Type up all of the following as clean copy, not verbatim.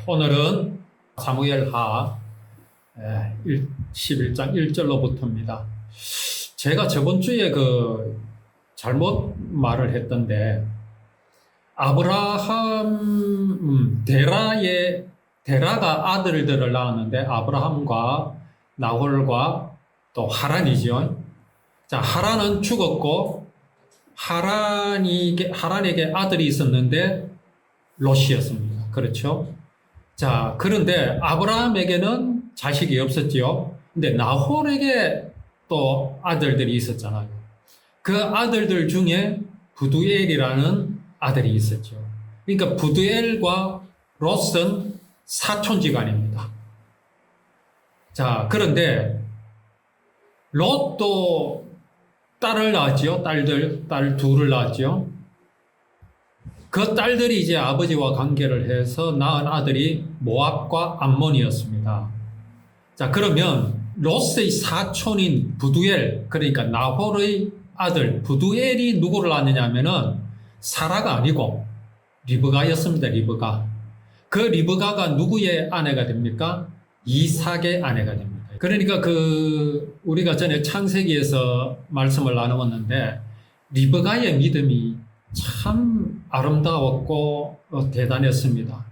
오늘은 사무엘하 11장 1절로부터입니다. 제가 저번 주에 잘못 말을 했던데, 데라가 아들들을 낳았는데, 아브라함과 나홀과 또 하란이죠. 자, 하란은 죽었고, 하란에게 아들이 있었는데, 롯이었습니다. 그렇죠? 자, 그런데 아브라함에게는 자식이 없었지요. 근데 나홀에게 또 아들들이 있었잖아요. 그 아들들 중에 부두엘이라는 아들이 있었죠. 그러니까 부두엘과 롯은 사촌지간입니다. 자, 그런데 롯도 딸을 낳았지요. 딸 둘을 낳았지요. 그 딸들이 이제 아버지와 관계를 해서 낳은 아들이 모압과 암몬이었습니다. 자, 그러면 롯의 사촌인 부두엘, 그러니까 나홀의 아들 부두엘이 누구를 낳느냐 하면은 사라가 아니고 리브가였습니다. 리브가. 그 리브가가 누구의 아내가 됩니까? 이삭의 아내가 됩니다. 그러니까 우리가 전에 창세기에서 말씀을 나누었는데, 리브가의 믿음이 참 아름다웠고 대단했습니다.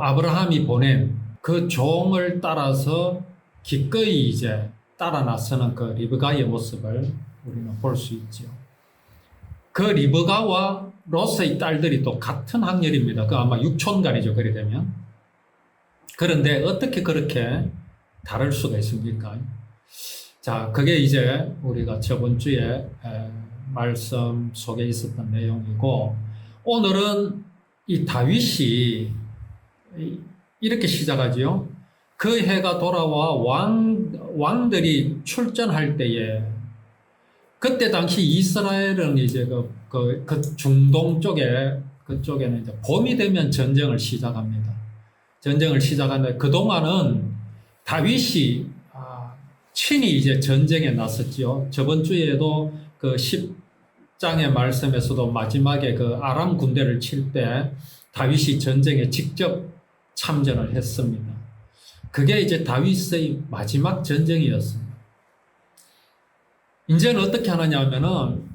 아브라함이 보낸 그 종을 따라서 기꺼이 이제 따라 나서는 그 리브가의 모습을 우리는 볼 수 있죠. 그 리브가와 롯의 딸들이 또 같은 학렬입니다. 아마 육촌간이죠, 그래 되면. 그런데 어떻게 그렇게 다를 수가 있습니까? 자, 그게 이제 우리가 저번 주에 말씀 속에 있었던 내용이고, 오늘은 이 다윗이 이렇게 시작하지요. 그 해가 돌아와 왕들이 출전할 때에, 그때 당시 이스라엘은 이제 중동 그쪽에는 이제 봄이 되면 전쟁을 시작합니다. 전쟁을 시작하는데, 그동안은 다윗이 친히 이제 전쟁에 나섰지요. 저번 주에도 10장의 말씀에서도 마지막에 아람 군대를 칠 때 다윗이 전쟁에 직접 참전을 했습니다. 그게 이제 다윗의 마지막 전쟁이었습니다. 이제는 어떻게 하느냐 하면은,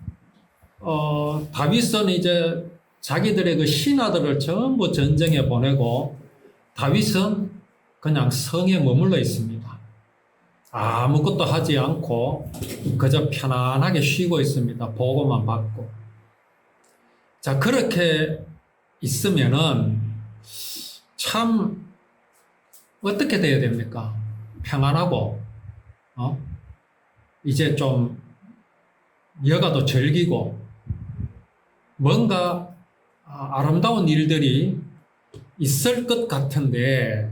다윗은 이제 자기들의 신하들을 전부 전쟁에 보내고, 다윗은 그냥 성에 머물러 있습니다. 아무것도 하지 않고 그저 편안하게 쉬고 있습니다. 보고만 받고. 자, 그렇게 있으면은 참 어떻게 돼야 됩니까? 평안하고, 이제 좀 여가도 즐기고, 뭔가 아름다운 일들이 있을 것 같은데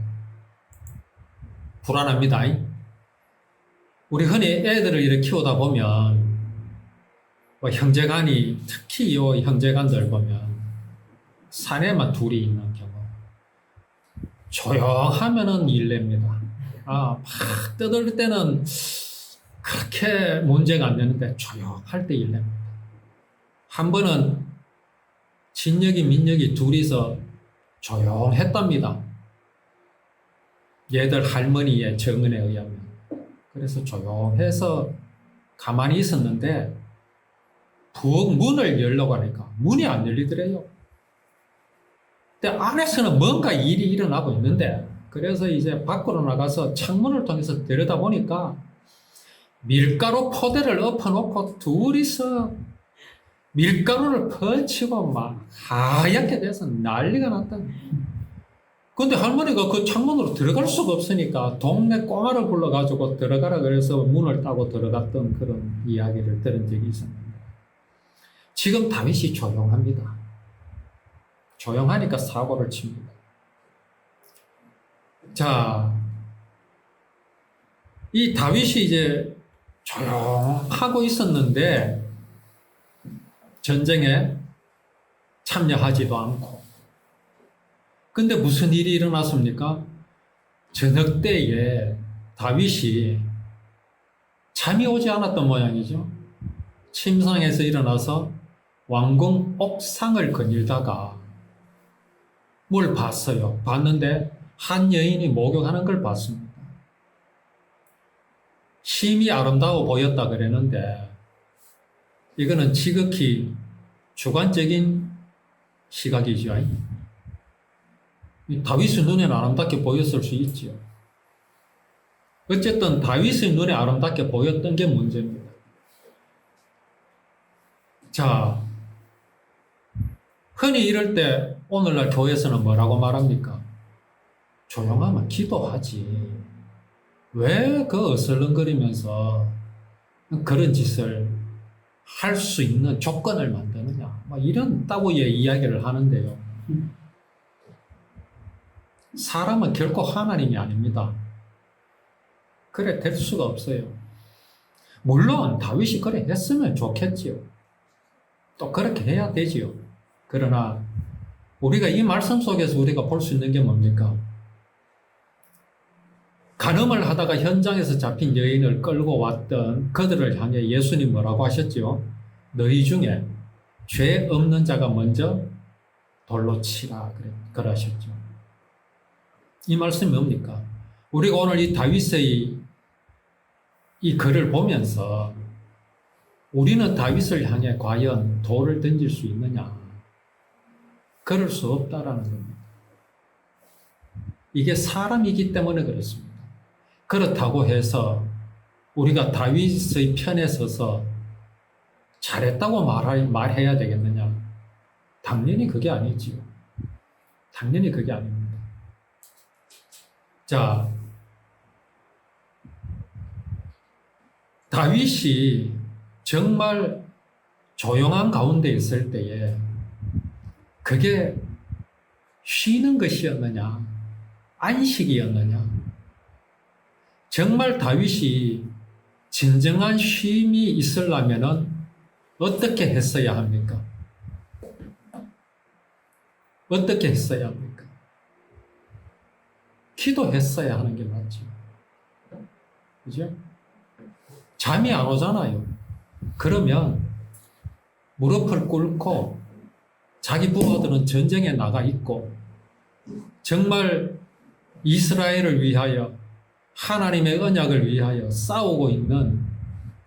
불안합니다. 우리 흔히 애들을 이렇게 키우다 보면, 형제간이, 특히 형제간들 보면, 사내만 둘이 있는 경우, 조용하면은 일냅니다. 막 떠들 때는 그렇게 문제가 안 되는데, 조용할 때 일냅니다. 한 번은 진혁이, 민혁이 둘이서 조용했답니다. 얘들 할머니의 정은에 의하면. 그래서 조용해서 가만히 있었는데 부엌 문을 열려고 하니까 문이 안 열리더래요. 근데 안에서는 뭔가 일이 일어나고 있는데, 그래서 이제 밖으로 나가서 창문을 통해서 들여다보니까 밀가루 포대를 엎어놓고 둘이서 밀가루를 펼치고 막 하얗게 돼서 난리가 났다. 근데 할머니가 그 창문으로 들어갈 수가 없으니까 동네 꼬마를 불러가지고 들어가라 그래서 문을 따고 들어갔던 그런 이야기를 들은 적이 있었는데, 지금 다윗이 조용합니다. 조용하니까 사고를 칩니다. 자, 이 다윗이 이제 조용하고 있었는데 전쟁에 참여하지도 않고, 근데 무슨 일이 일어났습니까? 저녁 때에 다윗이 잠이 오지 않았던 모양이죠. 침상에서 일어나서 왕궁 옥상을 거닐다가 뭘 봤어요. 봤는데 한 여인이 목욕하는 걸 봤습니다. 심이 아름다워 보였다 그랬는데 이거는 지극히 주관적인 시각이죠. 다윗의 눈에는 아름답게 보였을 수 있지요. 어쨌든 다윗의 눈에 아름답게 보였던 게 문제입니다. 자, 흔히 이럴 때 오늘날 교회에서는 뭐라고 말합니까? 조용하면 기도하지. 왜 그 어슬렁거리면서 그런 짓을 할 수 있는 조건을 만드느냐. 이런 따위의 이야기를 하는데요. 사람은 결코 하나님이 아닙니다. 그래 될 수가 없어요. 물론 다윗이 그래 했으면 좋겠지요. 또 그렇게 해야 되지요. 그러나 우리가 이 말씀 속에서 우리가 볼 수 있는 게 뭡니까? 간음을 하다가 현장에서 잡힌 여인을 끌고 왔던 그들을 향해 예수님 뭐라고 하셨죠? 너희 중에 죄 없는 자가 먼저 돌로 치라 그러셨죠. 이 말씀이 뭡니까? 우리가 오늘 이 다윗의 이 글을 보면서 우리는 다윗을 향해 과연 돌을 던질 수 있느냐? 그럴 수 없다라는 겁니다. 이게 사람이기 때문에 그렇습니다. 그렇다고 해서 우리가 다윗의 편에 서서 잘했다고 말해야 되겠느냐? 당연히 그게 아니지요. 당연히 그게 아닙니다. 자, 다윗이 정말 조용한 가운데 있을 때에 그게 쉬는 것이었느냐? 안식이었느냐? 정말 다윗이 진정한 쉼이 있으려면 어떻게 했어야 합니까? 어떻게 했어야 합니까? 기도했어야 하는 게 맞죠. 그죠? 잠이 안 오잖아요. 그러면 무릎을 꿇고 자기 부하들은 전쟁에 나가 있고 정말 이스라엘을 위하여 하나님의 언약을 위하여 싸우고 있는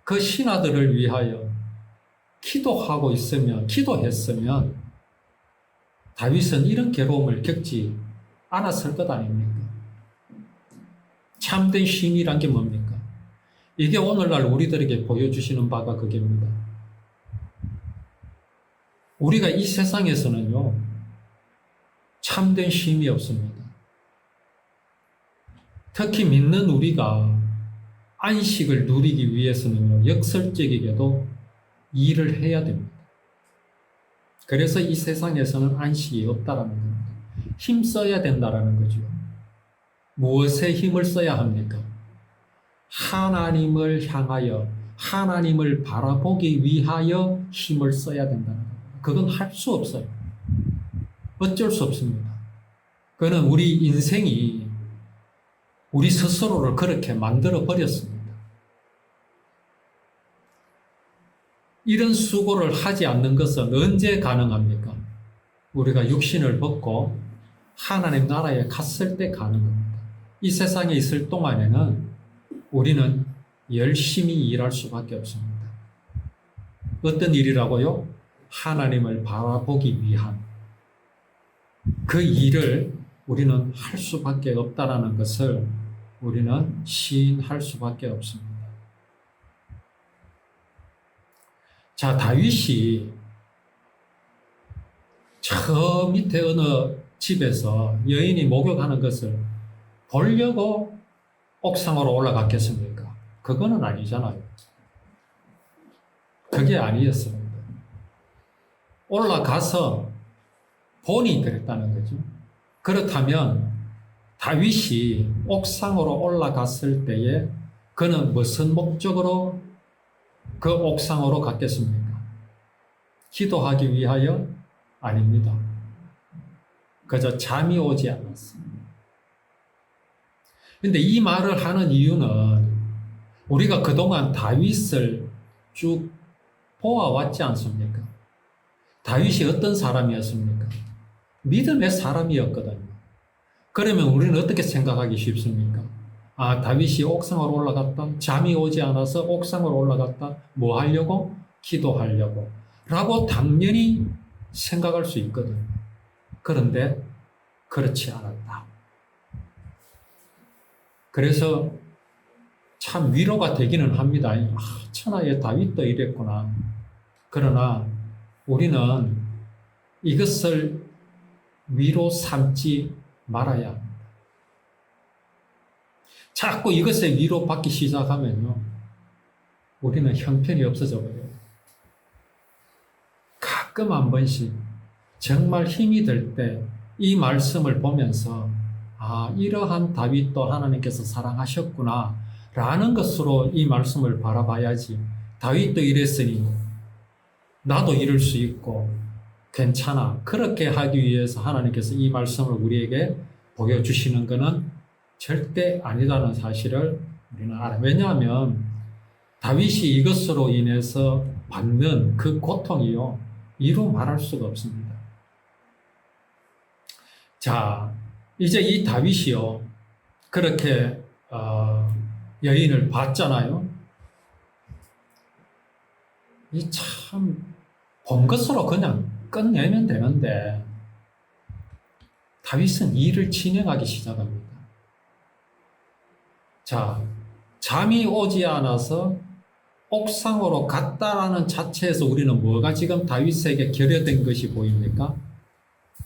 그 신하들을 위하여 기도하고 있으면, 기도했으면 다윗은 이런 괴로움을 겪지 않았을 것 아닙니까? 참된 쉼이란 게 뭡니까? 이게 오늘날 우리들에게 보여주시는 바가 그게입니다. 우리가 이 세상에서는요, 참된 쉼이 없습니다. 특히 믿는 우리가 안식을 누리기 위해서는요, 역설적이게도 일을 해야 됩니다. 그래서 이 세상에서는 안식이 없다라는 겁니다. 힘 써야 된다라는 거죠. 무엇에 힘을 써야 합니까? 하나님을 향하여, 하나님을 바라보기 위하여 힘을 써야 된다는 겁니다. 그건 할 수 없어요. 어쩔 수 없습니다. 그는 우리 인생이 우리 스스로를 그렇게 만들어 버렸습니다. 이런 수고를 하지 않는 것은 언제 가능합니까? 우리가 육신을 벗고 하나님 나라에 갔을 때 가능합니다. 이 세상에 있을 동안에는 우리는 열심히 일할 수밖에 없습니다. 어떤 일이라고요? 하나님을 바라보기 위한 그 일을 우리는 할 수밖에 없다라는 것을 우리는 시인할 수밖에 없습니다. 자, 다윗이 저 밑에 어느 집에서 여인이 목욕하는 것을 보려고 옥상으로 올라갔겠습니까? 그거는 아니잖아요. 그게 아니었습니다. 올라가서 본이 그랬다는 거죠. 그렇다면 다윗이 옥상으로 올라갔을 때에 그는 무슨 목적으로 그 옥상으로 갔겠습니까? 기도하기 위하여? 아닙니다. 그저 잠이 오지 않았습니다. 그런데 이 말을 하는 이유는 우리가 그동안 다윗을 쭉 보아왔지 않습니까? 다윗이 어떤 사람이었습니까? 믿음의 사람이었거든요. 그러면 우리는 어떻게 생각하기 쉽습니까? 아, 다윗이 옥상으로 올라갔다. 잠이 오지 않아서 옥상으로 올라갔다. 뭐 하려고? 기도하려고. 라고 당연히 생각할 수 있거든요. 그런데 그렇지 않았다. 그래서 참 위로가 되기는 합니다. 아, 천하의 다윗도 이랬구나. 그러나 우리는 이것을 위로 삼지 말아야 합니다. 자꾸 이것에 위로받기 시작하면요, 우리는 형편이 없어져 버려요. 가끔 한 번씩 정말 힘이 들 때 이 말씀을 보면서 아, 이러한 다윗도 하나님께서 사랑하셨구나 라는 것으로 이 말씀을 바라봐야지. 다윗도 이랬으니 나도 이럴 수 있고 괜찮아. 그렇게 하기 위해서 하나님께서 이 말씀을 우리에게 보여주시는 것은 절대 아니라는 사실을 우리는 알아요. 왜냐하면 다윗이 이것으로 인해서 받는 그 고통이요, 이루 말할 수가 없습니다. 자, 이제 이 다윗이요, 그렇게 여인을 봤잖아요. 이 참 본 것으로 그냥 끝내면 되는데 다윗은 일을 진행하기 시작합니다. 자, 잠이 오지 않아서 옥상으로 갔다라는 자체에서 우리는 뭐가 지금 다윗에게 결여된 것이 보입니까?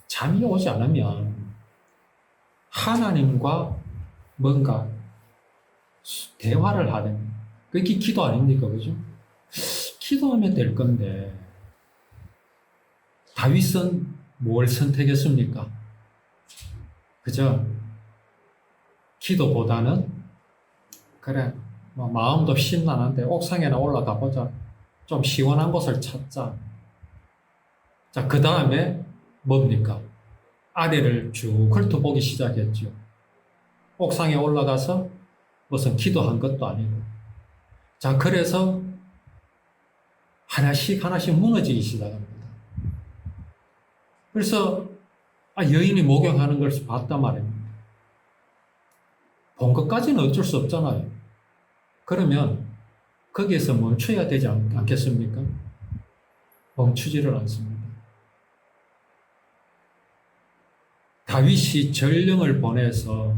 잠이 오지 않으면 하나님과 뭔가 대화를 하는, 그게 기도 아닙니까? 그죠? 기도하면 될 건데 다윗은 뭘 선택했습니까? 그죠? 기도보다는 그래, 뭐 마음도 심란한데 옥상에나 올라가 보자. 좀 시원한 곳을 찾자. 자, 그 다음에 뭡니까? 아래를 쭉 훑어보기 시작했죠. 옥상에 올라가서 무슨 기도한 것도 아니고. 자, 그래서 하나씩 무너지기 시작합니다. 그래서 여인이 목욕하는 걸 봤단 말입니다. 본 것까지는 어쩔 수 없잖아요. 그러면 거기에서 멈춰야 되지 않겠습니까? 멈추지를 않습니다. 다윗이 전령을 보내서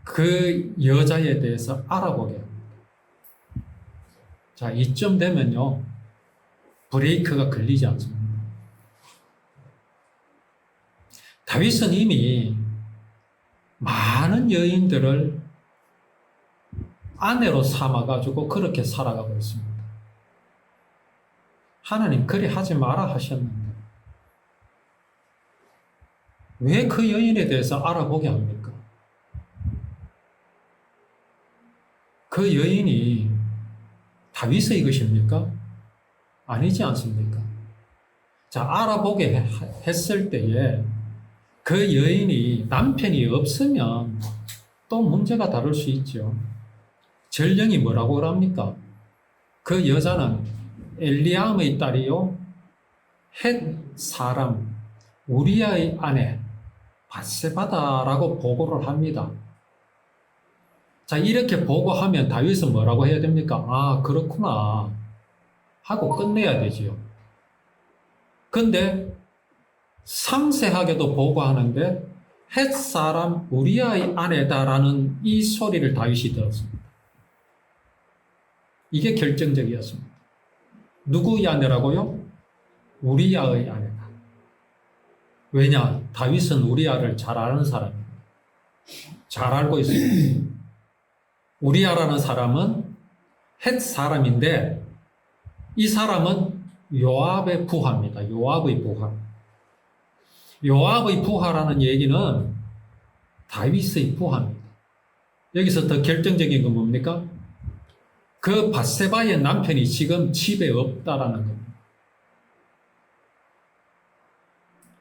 그 여자에 대해서 알아보게 합니다. 자, 이쯤 되면요, 브레이크가 걸리지 않습니다. 다윗은 이미 많은 여인들을 아내로 삼아가지고 그렇게 살아가고 있습니다. 하나님 그리 하지 마라 하셨는데 왜 그 여인에 대해서 알아보게 합니까? 그 여인이 다윗의 것입니까? 아니지 않습니까? 자, 알아보게 했을 때에 그 여인이 남편이 없으면 또 문제가 다를 수 있죠. 전령이 뭐라고 합니까? 그 여자는 엘리암의 딸이요, 헷 사람 우리아의 아내 밧세바다라고 보고를 합니다. 자, 이렇게 보고하면 다윗은 뭐라고 해야 됩니까? 아, 그렇구나 하고 끝내야 되지요. 근데 상세하게도 보고하는데 헷 사람 우리아의 아내다라는 이 소리를 다윗이 들었습니다. 이게 결정적이었습니다. 누구의 아내라고요? 우리아의 아내다. 왜냐? 다윗은 우리아를 잘 아는 사람입니다. 잘 알고 있습니다. 우리아라는 사람은 헷 사람인데 이 사람은 요압의 부하입니다. 요압의 부하. 요압의 부하라는 얘기는 다윗의 부하입니다. 여기서 더 결정적인 건 뭡니까? 그 밧세바의 남편이 지금 집에 없다라는 겁니다.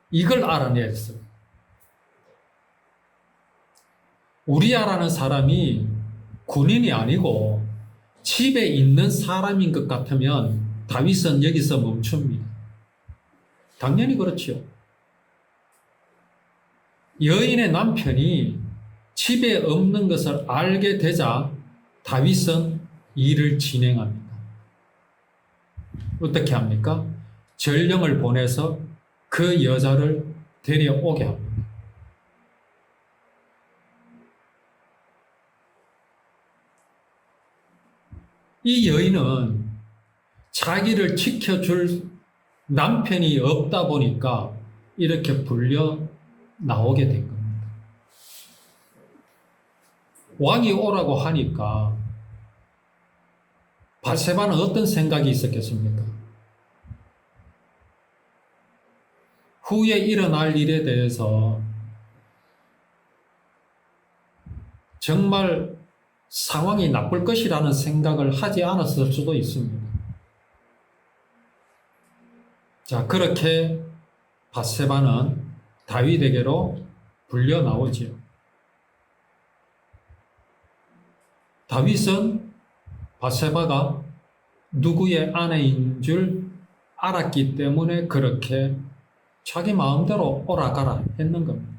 이걸 알아냈어요. 우리아라는 사람이 군인이 아니고 집에 있는 사람인 것 같으면 다윗은 여기서 멈춥니다. 당연히 그렇죠. 여인의 남편이 집에 없는 것을 알게 되자 다윗은 일을 진행합니다. 어떻게 합니까? 전령을 보내서 그 여자를 데려오게 합니다. 이 여인은 자기를 지켜줄 남편이 없다 보니까 이렇게 불려 나오게 된 겁니다. 왕이 오라고 하니까 밧세바는 어떤 생각이 있었겠습니까? 후에 일어날 일에 대해서 정말 상황이 나쁠 것이라는 생각을 하지 않았을 수도 있습니다. 자, 그렇게 밧세바는 다윗에게로 불려 나오지요. 다윗은 밧세바가 누구의 아내인 줄 알았기 때문에 그렇게 자기 마음대로 오라가라 했는 겁니다.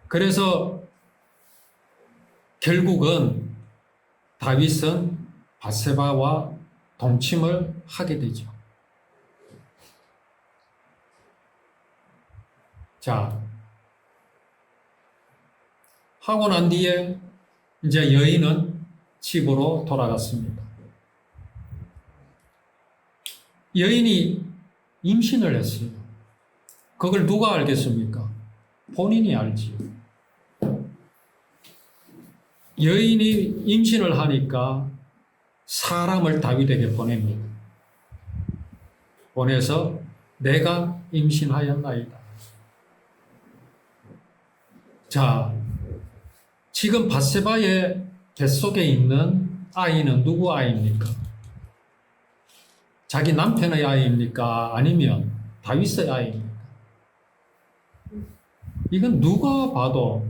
그래서 결국은 다윗은 밧세바와 동침을 하게 되죠. 자, 하고 난 뒤에 이제 여인은 집으로 돌아갔습니다. 여인이 임신을 했어요. 그걸 누가 알겠습니까? 본인이 알지요. 여인이 임신을 하니까 사람을 다윗에게 보냅니다. 보내서 내가 임신하였나이다. 자, 지금 밧세바의 뱃속에 있는 아이는 누구 아이입니까? 자기 남편의 아이입니까? 아니면 다윗의 아이입니까? 이건 누가 봐도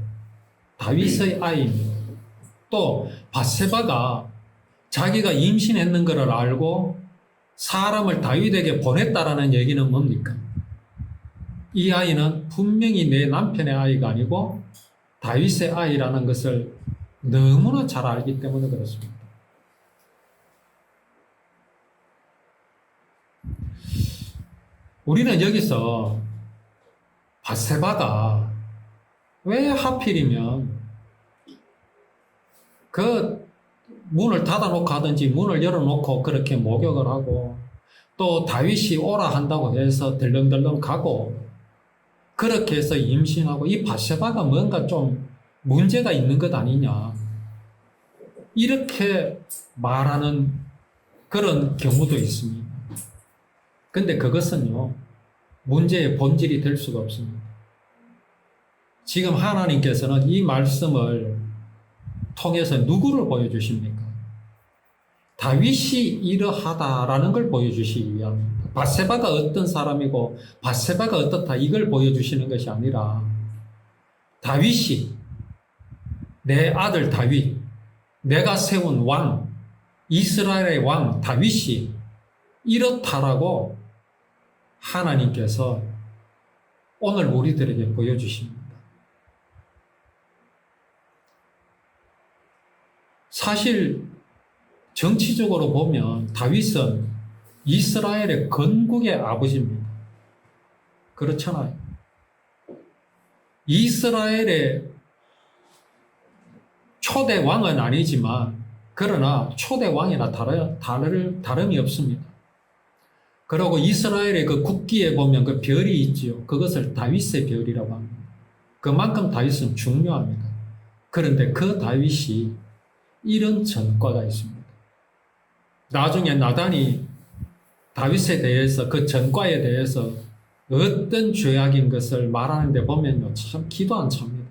다윗의 아이입니다. 또 밧세바가 자기가 임신했는 것을 알고 사람을 다윗에게 보냈다라는 얘기는 뭡니까? 이 아이는 분명히 내 남편의 아이가 아니고 다윗의 아이라는 것을 너무나 잘 알기 때문에 그렇습니다. 우리는 여기서 밧세바가 왜 하필이면 그 문을 닫아놓고 하든지 문을 열어놓고 그렇게 목욕을 하고 또 다윗이 오라 한다고 해서 덜렁덜렁 가고 그렇게 해서 임신하고 이 밧세바가 뭔가 좀 문제가 있는 것 아니냐 이렇게 말하는 그런 경우도 있습니다. 근데 그것은요 문제의 본질이 될 수가 없습니다. 지금 하나님께서는 이 말씀을 통해서 누구를 보여주십니까? 다윗이 이러하다라는 걸 보여주시기 위함입니다. 밧세바가 어떤 사람이고 밧세바가 어떻다 이걸 보여주시는 것이 아니라 다윗이 내 아들 다윗 내가 세운 왕 이스라엘의 왕 다윗이 이렇다라고 하나님께서 오늘 우리들에게 보여주십니다. 사실 정치적으로 보면 다윗은 이스라엘의 건국의 아버지입니다. 그렇잖아요. 이스라엘의 초대 왕은 아니지만 그러나 초대 왕이나 다름이 없습니다. 그리고 이스라엘의 그 국기에 보면 그 별이 있지요. 그것을 다윗의 별이라고 합니다. 그만큼 다윗은 중요합니다. 그런데 그 다윗이 이런 전과가 있습니다. 나중에 나단이 다윗에 대해서 그 전과에 대해서 어떤 죄악인 것을 말하는데 보면요 참 기도 안 찹니다.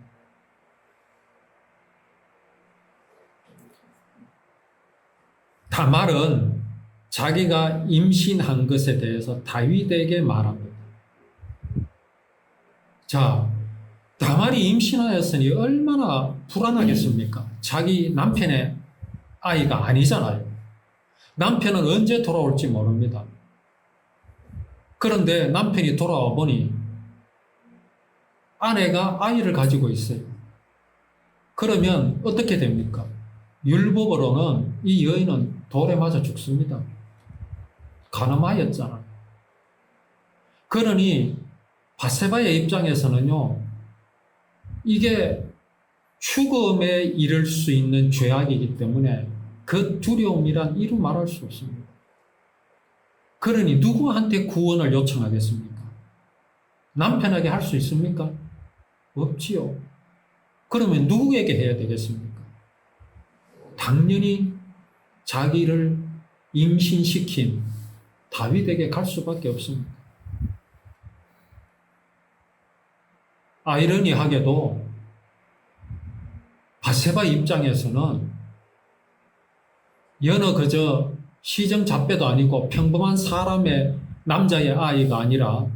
다말은 자기가 임신한 것에 대해서 다윗에게 말합니다. 자, 다말이 임신하였으니 얼마나 불안하겠습니까? 자기 남편의 아이가 아니잖아요. 남편은 언제 돌아올지 모릅니다. 그런데 남편이 돌아와 보니 아내가 아이를 가지고 있어요. 그러면 어떻게 됩니까? 율법으로는 이 여인은 돌에 맞아 죽습니다. 간음하였잖아요. 그러니 밧세바의 입장에서는요, 이게 죽음에 이를 수 있는 죄악이기 때문에 그 두려움이란 이루 말할 수 없습니다. 그러니 누구한테 구원을 요청하겠습니까? 남편에게 할 수 있습니까? 없지요. 그러면 누구에게 해야 되겠습니까? 당연히 자기를 임신시킨 다윗에게 갈 수밖에 없습니다. 아이러니하게도 밧세바 입장에서는 여느 그저 시정잡배도 아니고 평범한 사람의 남자의 아이가 아니라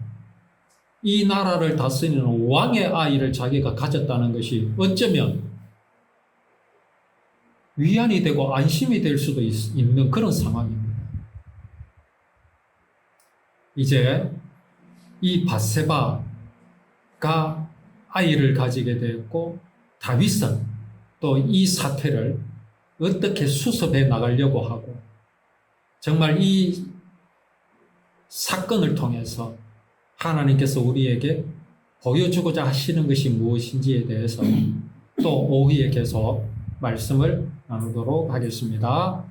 이 나라를 다스리는 왕의 아이를 자기가 가졌다는 것이 어쩌면 위안이 되고 안심이 될 수도 있는 그런 상황입니다. 이제 이 밧세바가 아이를 가지게 되었고 다윗은 또 이 사태를 어떻게 수습해 나가려고 하고 정말 이 사건을 통해서 하나님께서 우리에게 보여주고자 하시는 것이 무엇인지에 대해서 또 오후에 계속 말씀을 나누도록 하겠습니다.